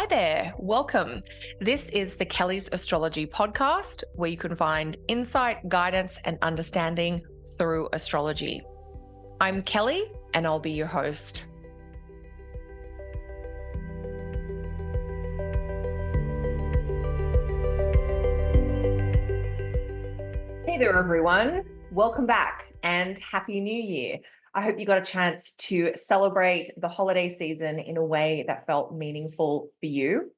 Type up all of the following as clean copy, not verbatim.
Hi there, welcome. This is the Kelly's Astrology Podcast, where you can find insight, guidance, and understanding through astrology. I'm Kelly, and I'll be your host. Hey there, everyone. Welcome back and Happy New Year. I hope you got a chance to celebrate the holiday season in a way that felt meaningful for you.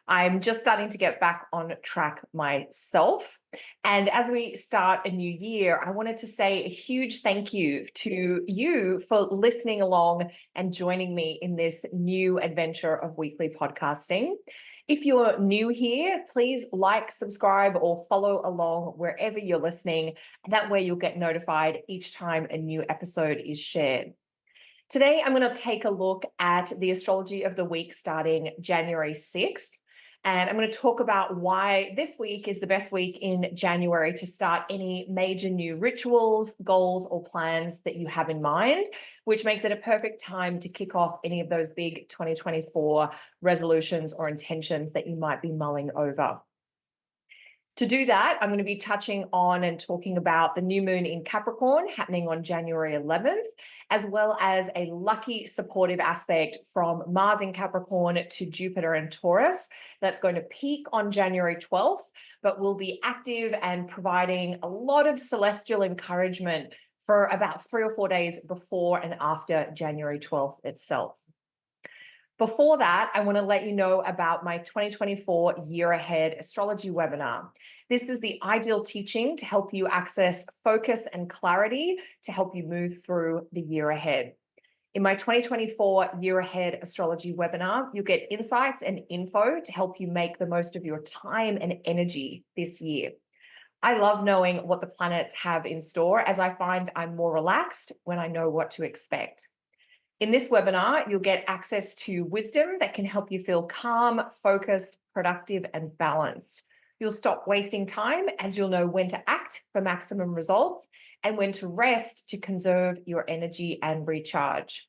I'm just starting to get back on track myself. And as we start a new year, I wanted to say a huge thank you to you for listening along and joining me in this new adventure of weekly podcasting. If you're new here, please like, subscribe, or follow along wherever you're listening. That way you'll get notified each time a new episode is shared. Today, I'm going to take a look at the astrology of the week starting January 6th. And I'm going to talk about why this week is the best week in January to start any major new rituals, goals, or plans that you have in mind, which makes it a perfect time to kick off any of those big 2024 resolutions or intentions that you might be mulling over. To do that, I'm going to be touching on and talking about the new moon in Capricorn happening on January 11th, as well as a lucky supportive aspect from Mars in Capricorn to Jupiter and Taurus. That's going to peak on January 12th, but will be active and providing a lot of celestial encouragement for about 3 or 4 days before and after January 12th itself. Before that, I want to let you know about my 2024 Year Ahead Astrology Webinar. This is the ideal teaching to help you access focus and clarity to help you move through the year ahead. In my 2024 Year Ahead Astrology Webinar, you'll get insights and info to help you make the most of your time and energy this year. I love knowing what the planets have in store, as I find I'm more relaxed when I know what to expect. In this webinar, you'll get access to wisdom that can help you feel calm, focused, productive, and balanced. You'll stop wasting time as you'll know when to act for maximum results and when to rest to conserve your energy and recharge.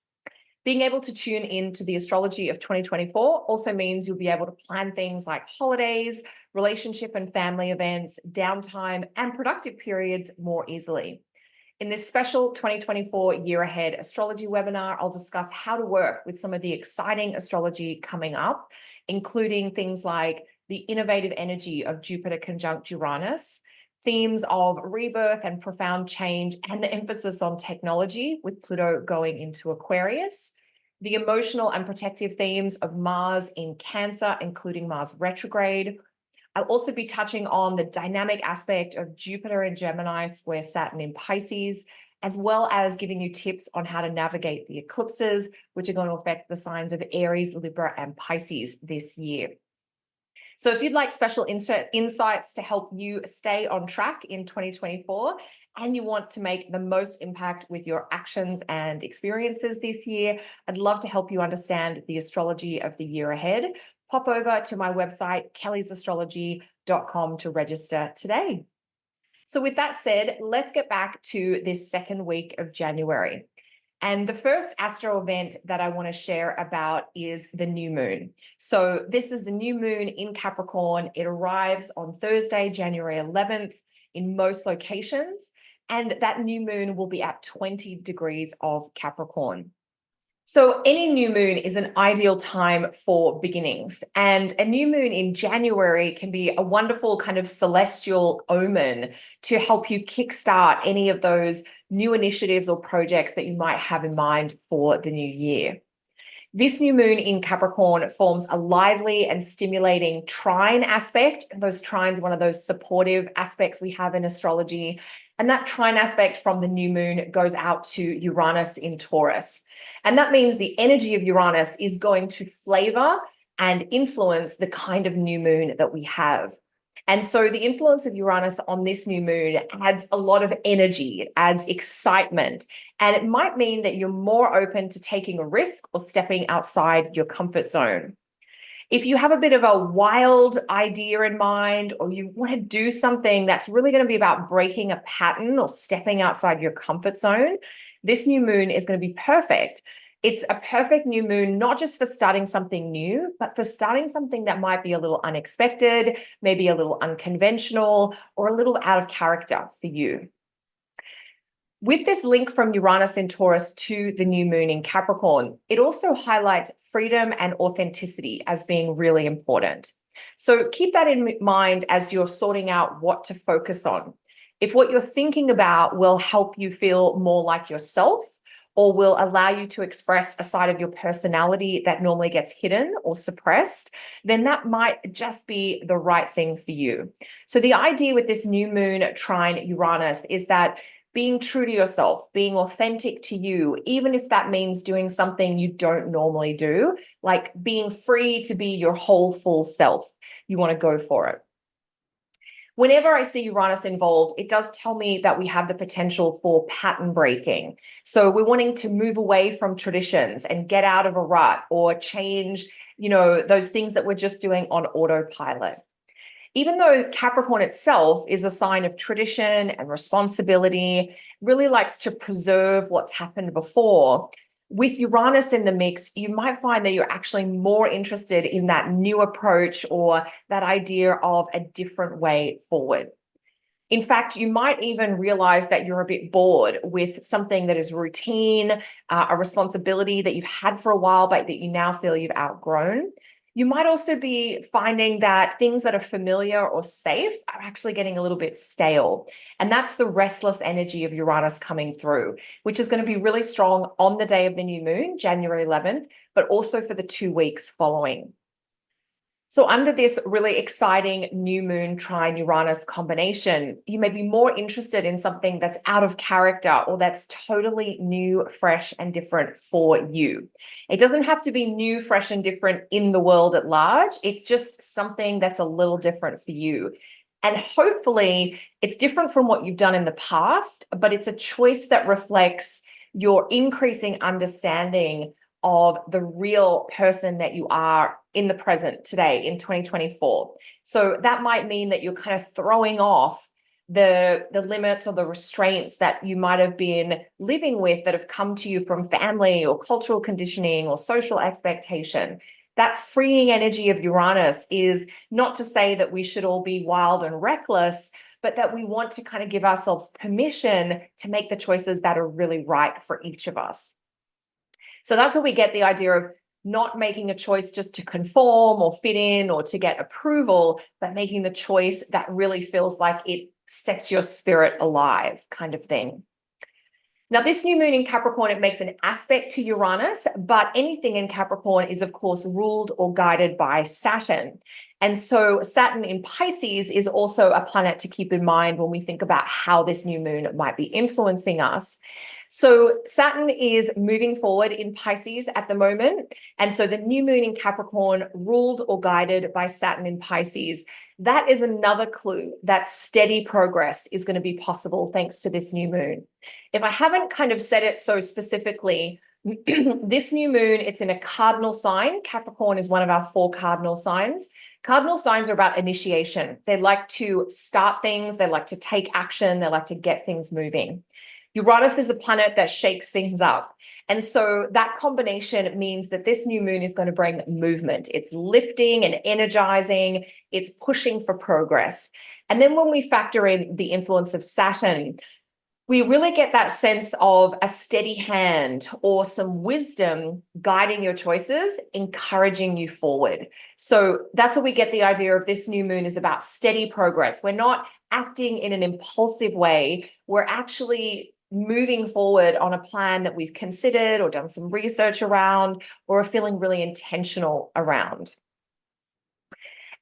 Being able to tune in to the astrology of 2024 also means you'll be able to plan things like holidays, relationship and family events, downtime, and productive periods more easily. In this special 2024 Year Ahead Astrology Webinar, I'll discuss how to work with some of the exciting astrology coming up, including things like the innovative energy of Jupiter conjunct Uranus, themes of rebirth and profound change, and the emphasis on technology with Pluto going into Aquarius, the emotional and protective themes of Mars in Cancer, including Mars retrograde. I'll also be touching on the dynamic aspect of Jupiter in Gemini square Saturn in Pisces, as well as giving you tips on how to navigate the eclipses, which are going to affect the signs of Aries, Libra, and Pisces this year. So if you'd like special insights to help you stay on track in 2024, and you want to make the most impact with your actions and experiences this year, I'd love to help you understand the astrology of the year ahead. Pop over to my website, kellysastrology.com, to register today. So with that said, let's get back to this second week of January. And the first astro event that I want to share about is the new moon. So this is the new moon in Capricorn. It arrives on Thursday, January 11th in most locations. And that new moon will be at 20 degrees of Capricorn. So any new moon is an ideal time for beginnings, and a new moon in January can be a wonderful kind of celestial omen to help you kickstart any of those new initiatives or projects that you might have in mind for the new year. This new moon in Capricorn forms a lively and stimulating trine aspect. Those trines are one of those supportive aspects we have in astrology. And that trine aspect from the new moon goes out to Uranus in Taurus. And that means the energy of Uranus is going to flavor and influence the kind of new moon that we have. And so the influence of Uranus on this new moon adds a lot of energy, it adds excitement, and it might mean that you're more open to taking a risk or stepping outside your comfort zone. If you have a bit of a wild idea in mind, or you want to do something that's really going to be about breaking a pattern or stepping outside your comfort zone, this new moon is going to be perfect. It's a perfect new moon, not just for starting something new, but for starting something that might be a little unexpected, maybe a little unconventional, or a little out of character for you. With this link from Uranus in Taurus to the new moon in Capricorn, it also highlights freedom and authenticity as being really important. So keep that in mind as you're sorting out what to focus on. If what you're thinking about will help you feel more like yourself, or will allow you to express a side of your personality that normally gets hidden or suppressed, then that might just be the right thing for you. So the idea with this new moon trine Uranus is that being true to yourself, being authentic to you, even if that means doing something you don't normally do, like being free to be your whole full self, you want to go for it. Whenever I see Uranus involved, it does tell me that we have the potential for pattern breaking. So we're wanting to move away from traditions and get out of a rut or change, those things that we're just doing on autopilot. Even though Capricorn itself is a sign of tradition and responsibility, really likes to preserve what's happened before, with Uranus in the mix, you might find that you're actually more interested in that new approach or that idea of a different way forward. In fact, you might even realize that you're a bit bored with something that is routine, a responsibility that you've had for a while, but that you now feel you've outgrown. You might also be finding that things that are familiar or safe are actually getting a little bit stale. And that's the restless energy of Uranus coming through, which is going to be really strong on the day of the new moon, January 11th, but also for the 2 weeks following. So under this really exciting new moon trine Uranus combination, you may be more interested in something that's out of character or that's totally new, fresh, and different for you. It doesn't have to be new, fresh, and different in the world at large. It's just something that's a little different for you. And hopefully it's different from what you've done in the past, but it's a choice that reflects your increasing understanding of the real person that you are in the present today in 2024. So that might mean that you're kind of throwing off the limits or the restraints that you might have been living with that have come to you from family or cultural conditioning or social expectation. That freeing energy of Uranus is not to say that we should all be wild and reckless, but that we want to kind of give ourselves permission to make the choices that are really right for each of us. So that's where we get the idea of not making a choice just to conform or fit in or to get approval, but making the choice that really feels like it sets your spirit alive, kind of thing. Now, this new moon in Capricorn, it makes an aspect to Uranus, but anything in Capricorn is, of course, ruled or guided by Saturn. And so Saturn in Pisces is also a planet to keep in mind when we think about how this new moon might be influencing us. So Saturn is moving forward in Pisces at the moment. And so the new moon in Capricorn, ruled or guided by Saturn in Pisces, that is another clue that steady progress is going to be possible thanks to this new moon. If I haven't kind of said it so specifically, this new moon, it's in a cardinal sign. Capricorn is one of our 4 cardinal signs. Cardinal signs are about initiation. They like to start things. They like to take action. They like to get things moving. Uranus is a planet that shakes things up. And so that combination means that this new moon is going to bring movement. It's lifting and energizing. It's pushing for progress. And then when we factor in the influence of Saturn, we really get that sense of a steady hand or some wisdom guiding your choices, encouraging you forward. So that's what we get the idea of this new moon is about steady progress. We're not acting in an impulsive way. We're actually moving forward on a plan that we've considered or done some research around or are feeling really intentional around.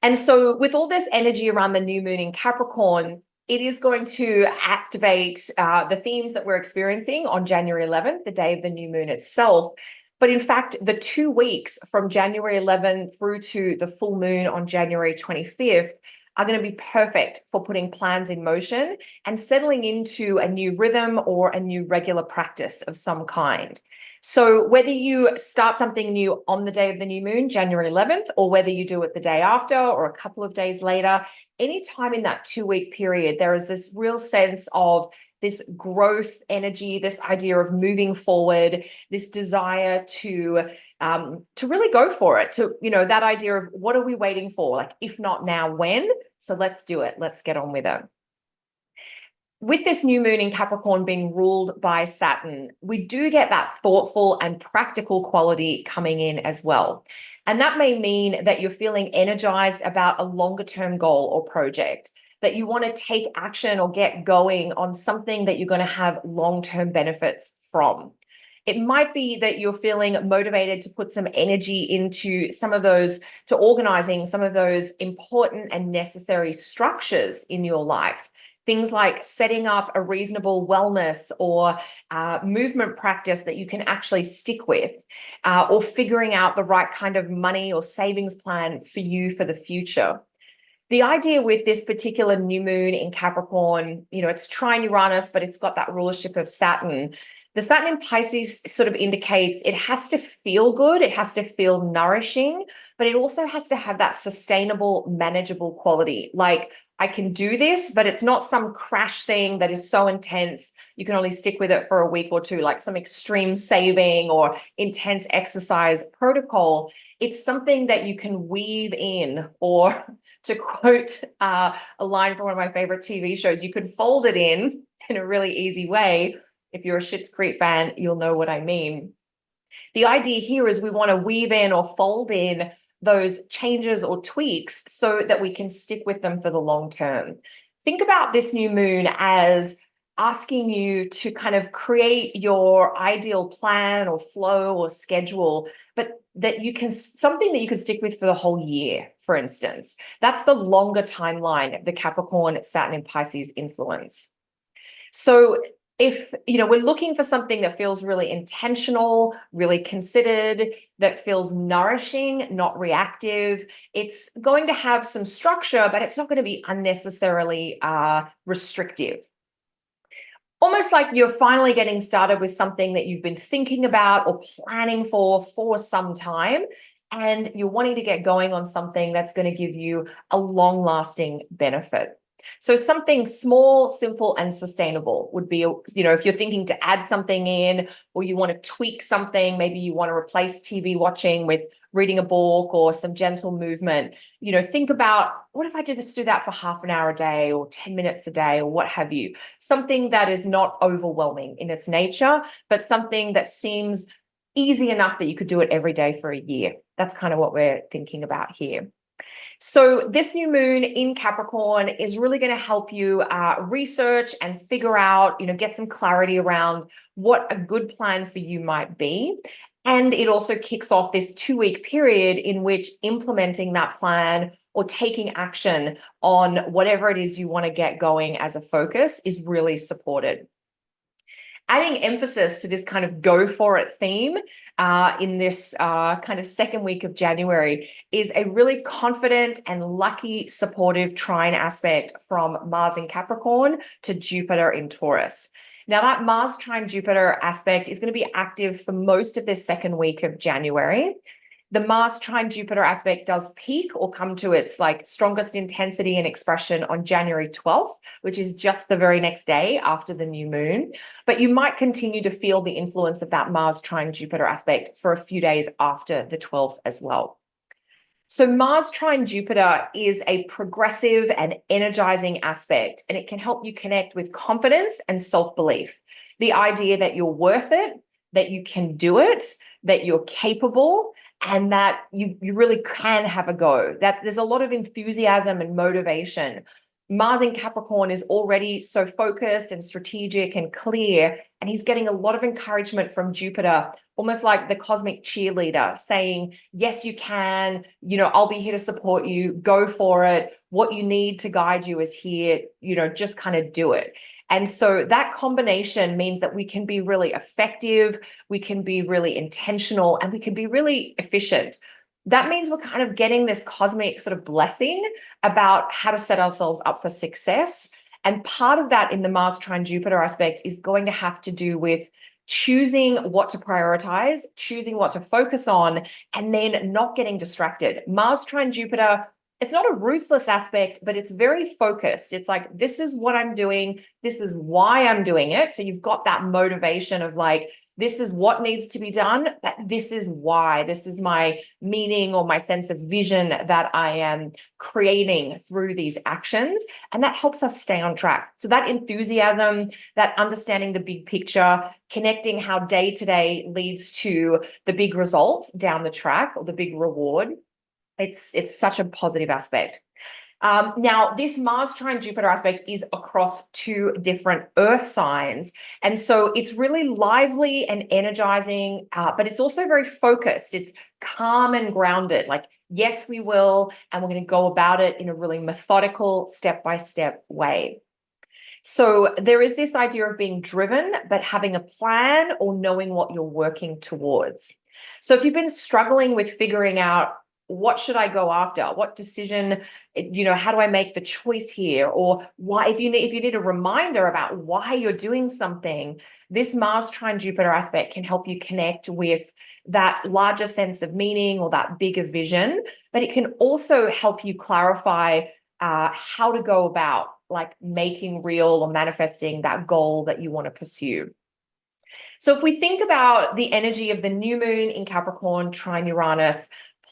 And so with all this energy around the new moon in Capricorn, it is going to activate the themes that we're experiencing on January 11th, the day of the new moon itself. But in fact, the 2 weeks from January 11th through to the full moon on January 25th are going to be perfect for putting plans in motion and settling into a new rhythm or a new regular practice of some kind. So whether you start something new on the day of the new moon, January 11th, or whether you do it the day after or a couple of days later, anytime in that 2-week period, there is this real sense of this growth energy, this idea of moving forward, this desire to really go for it, to, that idea of what are we waiting for? Like, if not now, when? So let's do it. Let's get on with it. With this new moon in Capricorn being ruled by Saturn, we do get that thoughtful and practical quality coming in as well. And that may mean that you're feeling energized about a longer term goal or project, that you want to take action or get going on something that you're going to have long-term benefits from. It might be that you're feeling motivated to put some energy into to organizing some of those important and necessary structures in your life. Things like setting up a reasonable wellness or movement practice that you can actually stick with, or figuring out the right kind of money or savings plan for you for the future. The idea with this particular new moon in Capricorn, it's trine Uranus, but it's got that rulership of Saturn. The Saturn in Pisces sort of indicates it has to feel good, it has to feel nourishing, but it also has to have that sustainable, manageable quality. Like, I can do this, but it's not some crash thing that is so intense you can only stick with it for a week or two, like some extreme saving or intense exercise protocol. It's something that you can weave in, or to quote a line from one of my favorite TV shows, you could fold it in a really easy way. If you're a Schitt's Creek fan, you'll know what I mean. The idea here is we want to weave in or fold in those changes or tweaks so that we can stick with them for the long term. Think about this new moon as asking you to kind of create your ideal plan or flow or schedule, but that you can, something that you can stick with for the whole year, for instance. That's the longer timeline of the Capricorn, Saturn, and Pisces influence. So if, we're looking for something that feels really intentional, really considered, that feels nourishing, not reactive, it's going to have some structure, but it's not going to be unnecessarily restrictive. Almost like you're finally getting started with something that you've been thinking about or planning for some time, and you're wanting to get going on something that's going to give you a long-lasting benefit. So something small, simple, and sustainable would be, if you're thinking to add something in, or you want to tweak something, maybe you want to replace TV watching with reading a book or some gentle movement, think about, what if I do that for half an hour a day or 10 minutes a day or what have you? Something that is not overwhelming in its nature, but something that seems easy enough that you could do it every day for a year. That's kind of what we're thinking about here. So this new moon in Capricorn is really going to help you research and figure out, get some clarity around what a good plan for you might be. And it also kicks off this 2-week period in which implementing that plan or taking action on whatever it is you want to get going as a focus is really supported. Adding emphasis to this kind of go for it theme in this kind of second week of January is a really confident and lucky supportive trine aspect from Mars in Capricorn to Jupiter in Taurus. Now, that Mars trine Jupiter aspect is going to be active for most of this second week of January. The Mars trine Jupiter aspect does peak or come to its strongest intensity and expression on January 12th, which is just the very next day after the new moon. But you might continue to feel the influence of that Mars trine Jupiter aspect for a few days after the 12th as well. So Mars trine Jupiter is a progressive and energizing aspect, and it can help you connect with confidence and self-belief. The idea that you're worth it, that you can do it, that you're capable, and that you really can have a go, that there's a lot of enthusiasm and motivation. Mars in Capricorn is already so focused and strategic and clear, and he's getting a lot of encouragement from Jupiter, almost like the cosmic cheerleader saying, yes, you can, I'll be here to support you, go for it. What you need to guide you is here, just kind of do it. And so that combination means that we can be really effective, we can be really intentional, and we can be really efficient. That means we're kind of getting this cosmic sort of blessing about how to set ourselves up for success. And part of that in the Mars trine Jupiter aspect is going to have to do with choosing what to prioritize, choosing what to focus on, and then not getting distracted. Mars trine Jupiter, it's not a ruthless aspect, but it's very focused. It's like, this is what I'm doing. This is why I'm doing it. So you've got that motivation of like, this is what needs to be done, but this is why. This is my meaning or my sense of vision that I am creating through these actions. And that helps us stay on track. So that enthusiasm, that understanding the big picture, connecting how day to day leads to the big results down the track or the big reward. It's such a positive aspect. Now, this Mars trine Jupiter aspect is across 2 different Earth signs. And so it's really lively and energizing, but it's also very focused. It's calm and grounded. Like, yes, we will, and we're going to go about it in a really methodical, step-by-step way. So there is this idea of being driven, but having a plan or knowing what you're working towards. So if you've been struggling with figuring out, what should I go after? What decision, how do I make the choice here? Or why, if you need a reminder about why you're doing something, this Mars trine Jupiter aspect can help you connect with that larger sense of meaning or that bigger vision, but it can also help you clarify how to go about like making real or manifesting that goal that you want to pursue. So if we think about the energy of the new moon in Capricorn trine Uranus,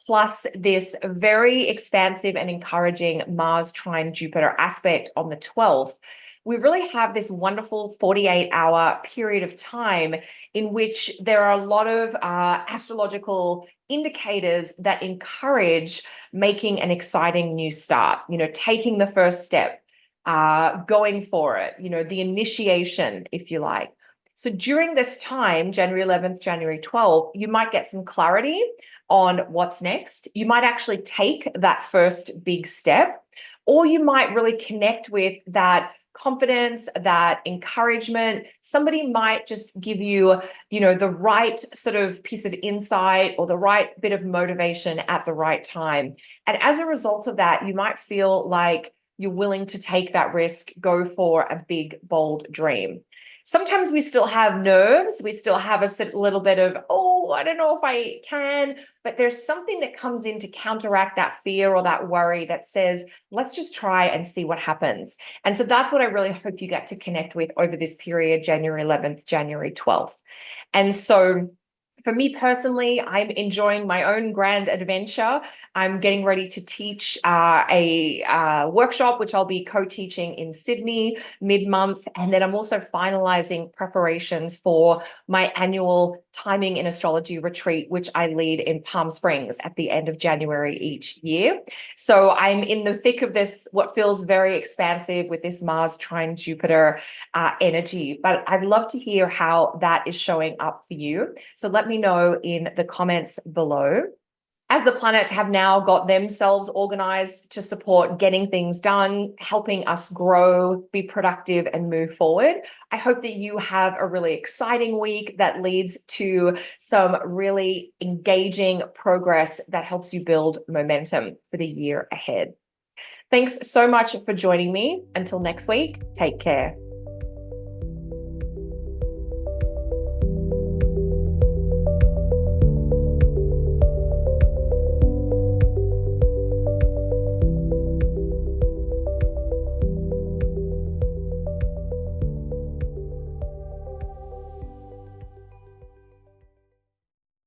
plus this very expansive and encouraging Mars trine Jupiter aspect on the 12th, we really have this wonderful 48-hour period of time in which there are a lot of astrological indicators that encourage making an exciting new start, taking the first step, going for it, the initiation, if you like. So during this time, January 11th, January 12th, you might get some clarity on what's next. You might actually take that first big step, or you might really connect with that confidence, that encouragement. Somebody might just give you, the right sort of piece of insight or the right bit of motivation at the right time. And as a result of that, you might feel like you're willing to take that risk, go for a big, bold dream. Sometimes we still have nerves. We still have a little bit of, I don't know if I can, but there's something that comes in to counteract that fear or that worry that says, let's just try and see what happens. And so that's what I really hope you get to connect with over this period, January 11th, January 12th. And so for me personally, I'm enjoying my own grand adventure. I'm getting ready to teach a workshop, which I'll be co-teaching in Sydney mid-month. And then I'm also finalizing preparations for my annual Timing in Astrology retreat, which I lead in Palm Springs at the end of January each year. So I'm in the thick of this, what feels very expansive with this Mars trine Jupiter energy. But I'd love to hear how that is showing up for you. So let me know in the comments below. As the planets have now got themselves organized to support getting things done, helping us grow, be productive, and move forward, I hope that you have a really exciting week that leads to some really engaging progress that helps you build momentum for the year ahead. Thanks so much for joining me. Until next week, take care.